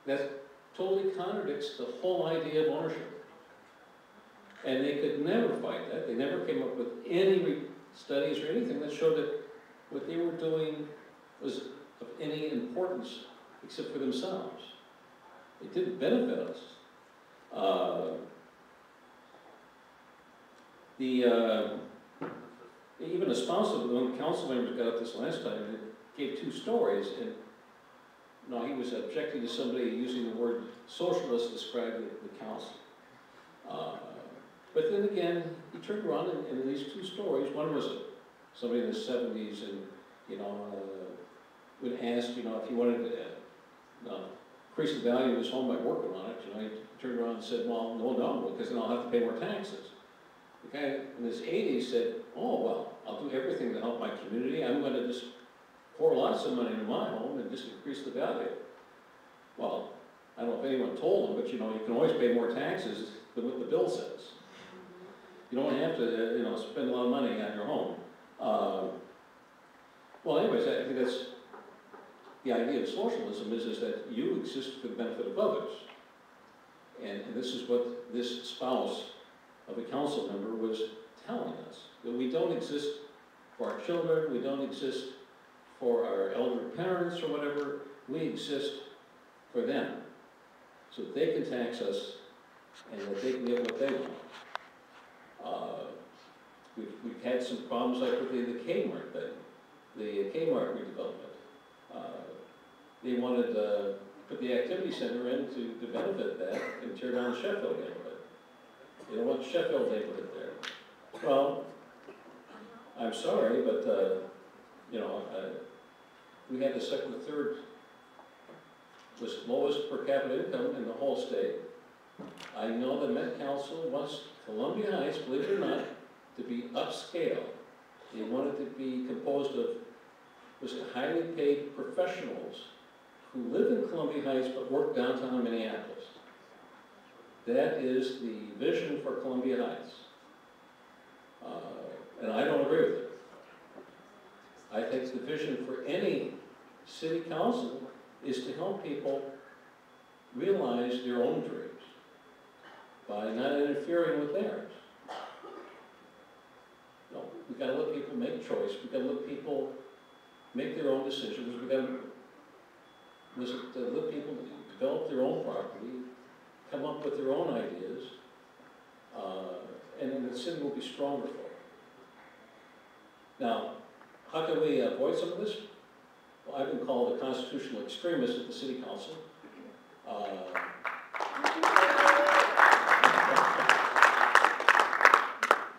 That totally contradicts the whole idea of ownership. And they could never fight that. They never came up with any studies or anything that showed that what they were doing was of any importance except for themselves. It didn't benefit us. Even a spouse of one council members got up this last time and gave two stories, and no, he was objecting to somebody using the word socialist to describe the council. But then again, he turned around and in these two stories, one was somebody in the 70s, and when asked, if he wanted to increase the value of his home by working on it, he turned around and said, well, no, because then I'll have to pay more taxes. The guy in his 80s said, oh, well, I'll do everything to help my community. I'm going to just pour lots of money into my home and just increase the value. Well, I don't know if anyone told him, but you can always pay more taxes than what the bill says. You don't have to, spend a lot of money on your home. Well, anyways, I think that's the idea of socialism is that you exist for the benefit of others. And this is what this spouse of a council member was telling us, that we don't exist for our children, we don't exist for our elder parents or whatever, we exist for them, so that they can tax us and that they can get what they want. We've had some problems like with the Kmart thing, the Kmart redevelopment. They wanted to put the activity center in to benefit that and tear down the Sheffield neighborhood. They don't want Sheffield neighborhood there. Well, I'm sorry, but we had the second or third was lowest per capita income in the whole state. I know the Met Council wants Columbia Heights, believe it or not, to be upscale. They want it to be composed of highly paid professionals who live in Columbia Heights but work downtown Minneapolis. That is the vision for Columbia Heights. And I don't agree with it. I think the vision for any city council is to help people realize their own dreams by not interfering with theirs. No, we've got to let people make choice. We've got to let people make their own decisions. We've got to let people develop their own property, come up with their own ideas, and then the city will be stronger for it. Now, how can we avoid some of this? Well, I've been called a constitutional extremist at the city council.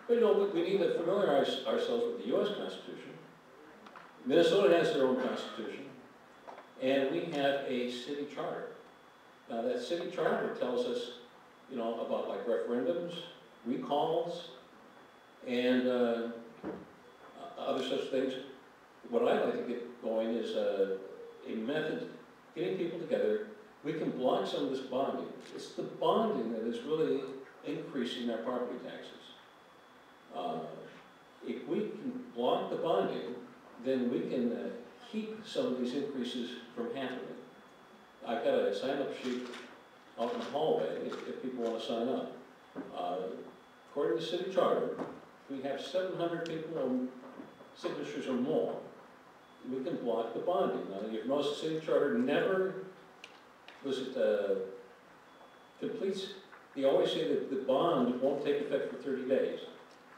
But we need to familiarize ourselves with the U.S. Constitution. Minnesota has their own constitution, and we have a city charter. Now, that city charter tells us, about like referendums, recalls, and other such things. What I'd like to get going is a method, getting people together. We can block some of this bonding. It's the bonding that is really increasing our property taxes. If we can block the bonding, then we can keep some of these increases from happening. I've got a sign-up sheet out in the hallway if people want to sign up. According to the city charter, if we have 700 people on signatures or more, we can block the bonding. Now, you've noticed the city charter never completes. They always say that the bond won't take effect for 30 days.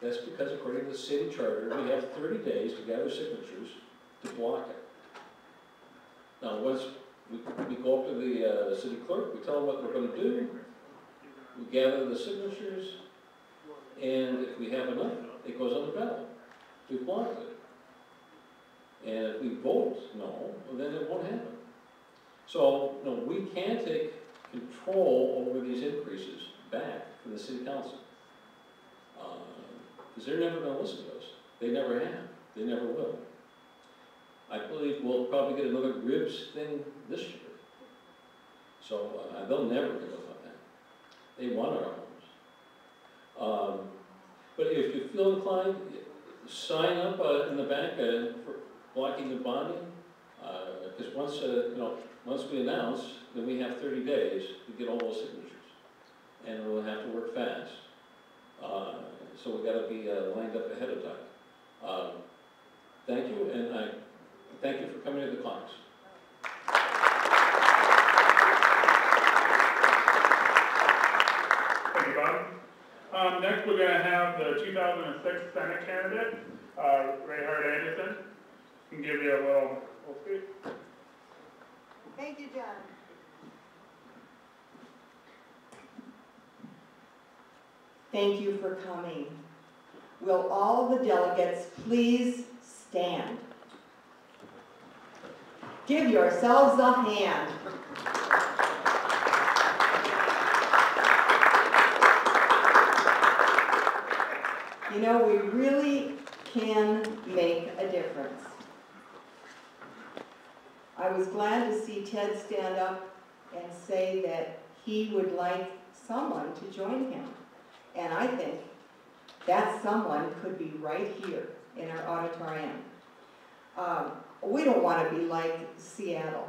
That's because, according to the city charter, we have 30 days to gather signatures to block it. Now, once we go up to the city clerk, we tell them what we're going to do, we gather the signatures, and if we have enough, it goes on the ballot. We block it. And if we vote no, well, then it won't happen. So, we can take control over these increases back from the city council. Because they're never going to listen to us. They never have. They never will. I believe we'll probably get another ribs thing this year. So they'll never give up on that. They want our homes. But if you feel inclined, sign up in the back for blocking the bonding. Because once we announce, then we have 30 days to get all those signatures. And we'll have to work fast. So we've got to be lined up ahead of time. Thank you, and I thank you for coming to the Caucus. Thank you, Bob. Next, we're going to have the 2006 Senate candidate, Ray Hart Anderson. I can give you a little speech. Thank you, John. Thank you for coming. Will all the delegates please stand? Give yourselves a hand. You know, we really can make a difference. I was glad to see Ted stand up and say that he would like someone to join him. And I think that someone could be right here in our auditorium. We don't want to be like Seattle.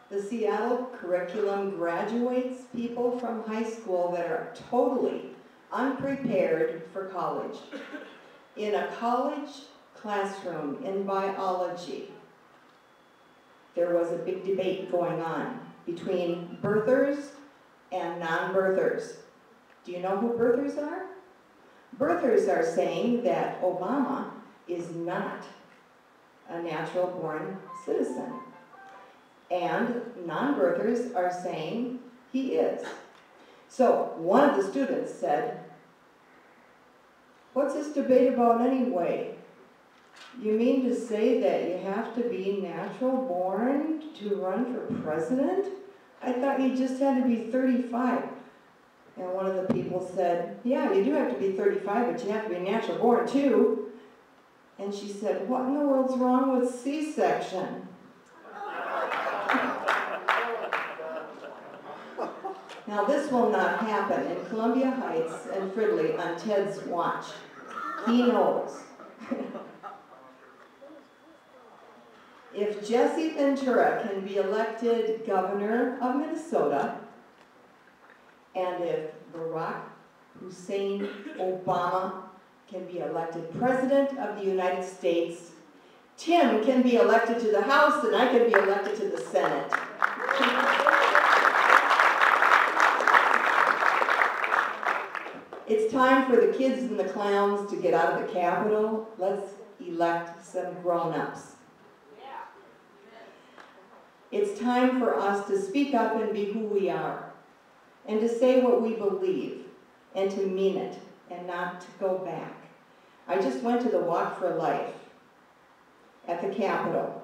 The Seattle curriculum graduates people from high school that are totally unprepared for college. In a college classroom in biology, there was a big debate going on between birthers and non-birthers. Do you know who birthers are? Birthers are saying that Obama is not a natural-born citizen. And non-birthers are saying he is. So one of the students said, "What's this debate about anyway? You mean to say that you have to be natural-born to run for president? I thought you just had to be 35. And one of the people said, "Yeah, you do have to be 35, but you have to be natural-born too." And she said, "What in the world's wrong with C-section?" Now this will not happen in Columbia Heights and Fridley on Ted's watch. He knows. If Jesse Ventura can be elected governor of Minnesota, and if Barack Hussein Obama can be elected president of the United States, Tim can be elected to the House and I can be elected to the Senate. It's time for the kids and the clowns to get out of the Capitol. Let's elect some grown-ups. It's time for us to speak up and be who we are, and to say what we believe, and to mean it, and not to go back. I just went to the Walk for Life at the Capitol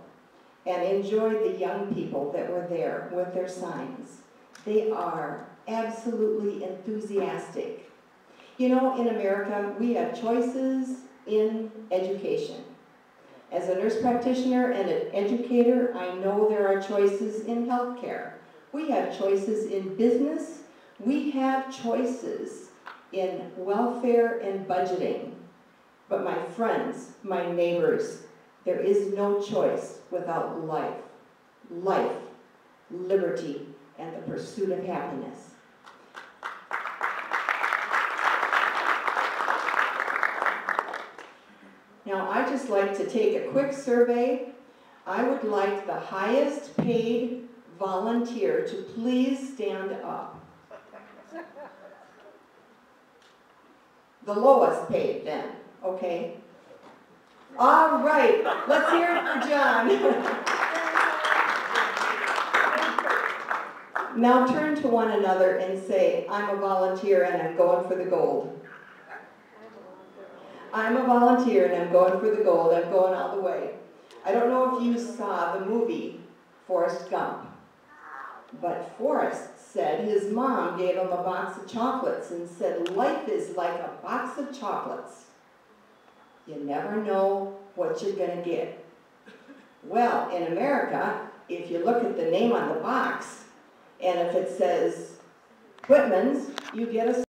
and enjoyed the young people that were there with their signs. They are absolutely enthusiastic. You know, in America, we have choices in education. As a nurse practitioner and an educator, I know there are choices in healthcare. We have choices in business. We have choices in welfare and budgeting. But my friends, my neighbors, there is no choice without life. Life, liberty, and the pursuit of happiness. Now, I'd just like to take a quick survey. I would like the highest paid volunteer to please stand up. The lowest paid then, okay? All right, let's hear it for John. Now turn to one another and say, "I'm a volunteer and I'm going for the gold." I'm a volunteer and I'm going for the gold. I'm going all the way. I don't know if you saw the movie Forrest Gump, but Forrest said his mom gave him a box of chocolates and said, "Life is like a box of chocolates. You never know what you're going to get." Well, in America, if you look at the name on the box, and if it says Whitman's, you get a